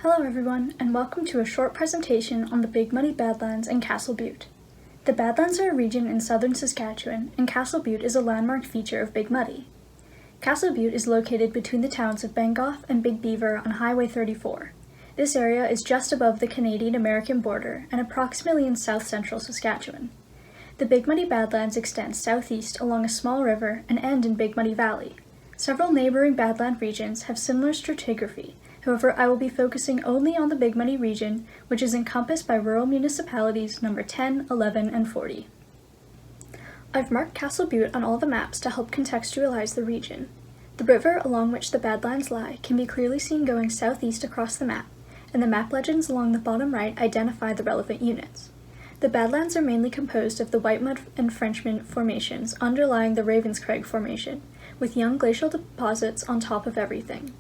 Hello everyone, and welcome to a short presentation on the Big Muddy Badlands and Castle Butte. The Badlands are a region in southern Saskatchewan, and Castle Butte is a landmark feature of Big Muddy. Castle Butte is located between the towns of Bengoff and Big Beaver on Highway 34. This area is just above the Canadian-American border and approximately in south-central Saskatchewan. The Big Muddy Badlands extend southeast along a small river and end in Big Muddy Valley. Several neighboring Badland regions have similar stratigraphy. However, I will be focusing only on the Big Muddy region, which is encompassed by rural municipalities number 10, 11, and 40. I've marked Castle Butte on all the maps to help contextualize the region. The river along which the Badlands lie can be clearly seen going southeast across the map, and the map legends along the bottom right identify the relevant units. The Badlands are mainly composed of the Whitemud and Frenchman formations underlying the Ravenscraig Formation, with young glacial deposits on top of everything.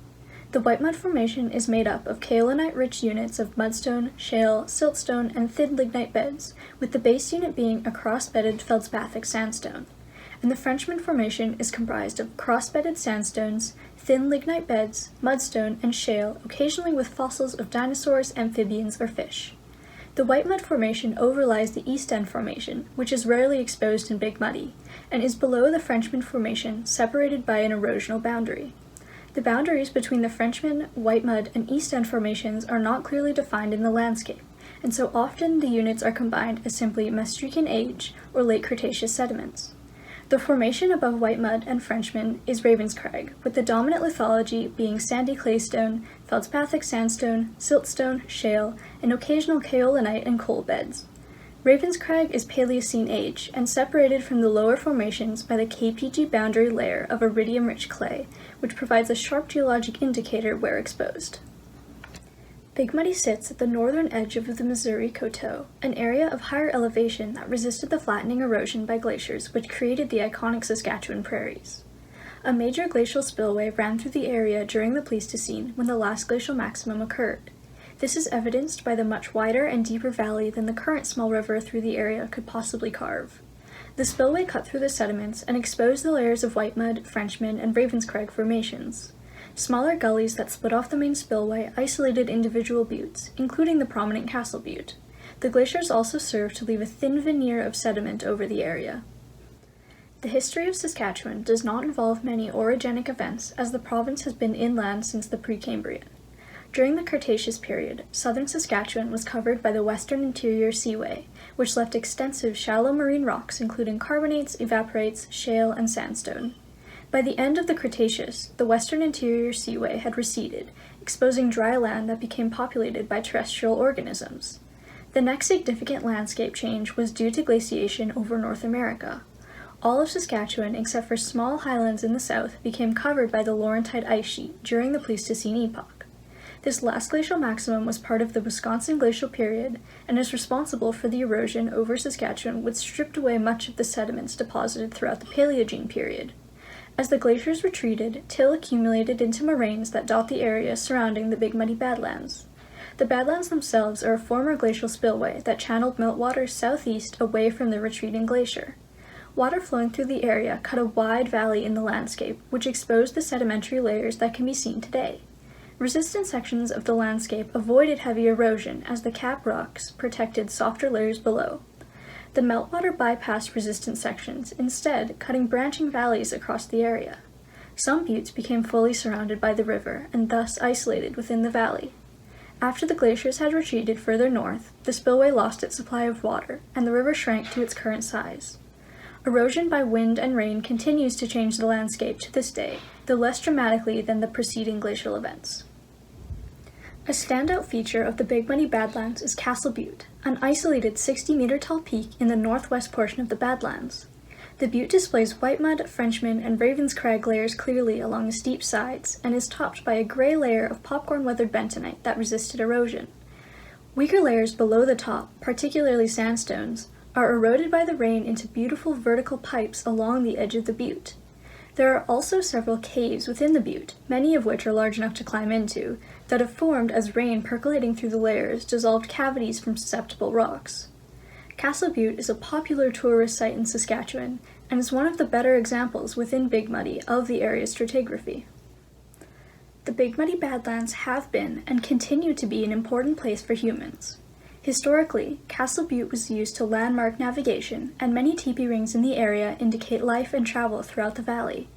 The Whitemud Formation is made up of kaolinite-rich units of mudstone, shale, siltstone, and thin lignite beds, with the base unit being a cross-bedded feldspathic sandstone. And the Frenchman Formation is comprised of cross-bedded sandstones, thin lignite beds, mudstone, and shale, occasionally with fossils of dinosaurs, amphibians, or fish. The Whitemud Formation overlies the East End Formation, which is rarely exposed in Big Muddy, and is below the Frenchman Formation, separated by an erosional boundary. The boundaries between the Frenchman, Whitemud, and East End formations are not clearly defined in the landscape, and so often the units are combined as simply Maastrichtian age or late Cretaceous sediments. The formation above Whitemud and Frenchman is Ravenscraig, with the dominant lithology being sandy claystone, feldspathic sandstone, siltstone, shale, and occasional kaolinite and coal beds. Ravenscraig is Paleocene age and separated from the lower formations by the KPG boundary layer of iridium-rich clay, which provides a sharp geologic indicator where exposed. Big Muddy sits at the northern edge of the Missouri Coteau, an area of higher elevation that resisted the flattening erosion by glaciers which created the iconic Saskatchewan prairies. A major glacial spillway ran through the area during the Pleistocene when the last glacial maximum occurred. This is evidenced by the much wider and deeper valley than the current small river through the area could possibly carve. The spillway cut through the sediments and exposed the layers of Whitemud, Frenchman, and Ravenscraig formations. Smaller gullies that split off the main spillway isolated individual buttes, including the prominent Castle Butte. The glaciers also served to leave a thin veneer of sediment over the area. The history of Saskatchewan does not involve many orogenic events, as the province has been inland since the Precambrian. During the Cretaceous period, southern Saskatchewan was covered by the Western Interior Seaway, which left extensive shallow marine rocks including carbonates, evaporites, shale, and sandstone. By the end of the Cretaceous, the Western Interior Seaway had receded, exposing dry land that became populated by terrestrial organisms. The next significant landscape change was due to glaciation over North America. All of Saskatchewan, except for small highlands in the south, became covered by the Laurentide ice sheet during the Pleistocene epoch. This last glacial maximum was part of the Wisconsin glacial period and is responsible for the erosion over Saskatchewan, which stripped away much of the sediments deposited throughout the Paleogene period. As the glaciers retreated, till accumulated into moraines that dot the area surrounding the Big Muddy Badlands. The Badlands themselves are a former glacial spillway that channeled meltwater southeast away from the retreating glacier. Water flowing through the area cut a wide valley in the landscape, which exposed the sedimentary layers that can be seen today. Resistant sections of the landscape avoided heavy erosion as the cap rocks protected softer layers below. The meltwater bypassed resistant sections, instead cutting branching valleys across the area. Some buttes became fully surrounded by the river and thus isolated within the valley. After the glaciers had retreated further north, the spillway lost its supply of water and the river shrank to its current size. Erosion by wind and rain continues to change the landscape to this day, though less dramatically than the preceding glacial events. A standout feature of the Big Muddy Badlands is Castle Butte, an isolated 60-meter-tall peak in the northwest portion of the Badlands. The butte displays Whitemud, Frenchman, and Ravenscraig layers clearly along the steep sides and is topped by a gray layer of popcorn-weathered bentonite that resisted erosion. Weaker layers below the top, particularly sandstones, are eroded by the rain into beautiful vertical pipes along the edge of the butte. There are also several caves within the butte, many of which are large enough to climb into, that have formed as rain percolating through the layers dissolved cavities from susceptible rocks. Castle Butte is a popular tourist site in Saskatchewan and is one of the better examples within Big Muddy of the area's stratigraphy. the Big Muddy Badlands have been and continue to be an important place for humans. Historically, Castle Butte was used to landmark navigation, and many teepee rings in the area indicate life and travel throughout the valley.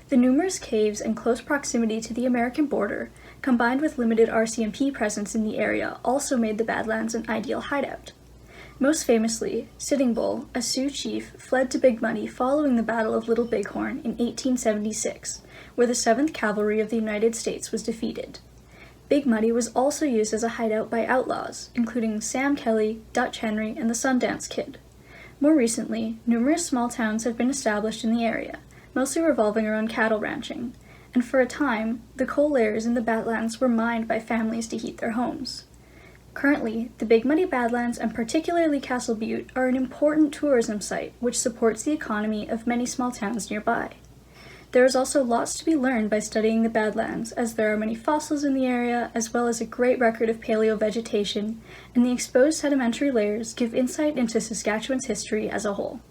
The numerous caves and close proximity to the American border, combined with limited RCMP presence in the area, also made the Badlands an ideal hideout. Most famously, Sitting Bull, a Sioux chief, fled to Big Muddy following the Battle of Little Bighorn in 1876, where the 7th Cavalry of the United States was defeated. Big Muddy was also used as a hideout by outlaws, including Sam Kelly, Dutch Henry, and the Sundance Kid. More recently, numerous small towns have been established in the area, mostly revolving around cattle ranching, and for a time, the coal layers in the Badlands were mined by families to heat their homes. Currently, the Big Muddy Badlands and particularly Castle Butte are an important tourism site which supports the economy of many small towns nearby. There is also lots to be learned by studying the Badlands, as there are many fossils in the area, as well as a great record of paleovegetation, and the exposed sedimentary layers give insight into Saskatchewan's history as a whole.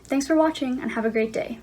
Thanks for watching, and have a great day.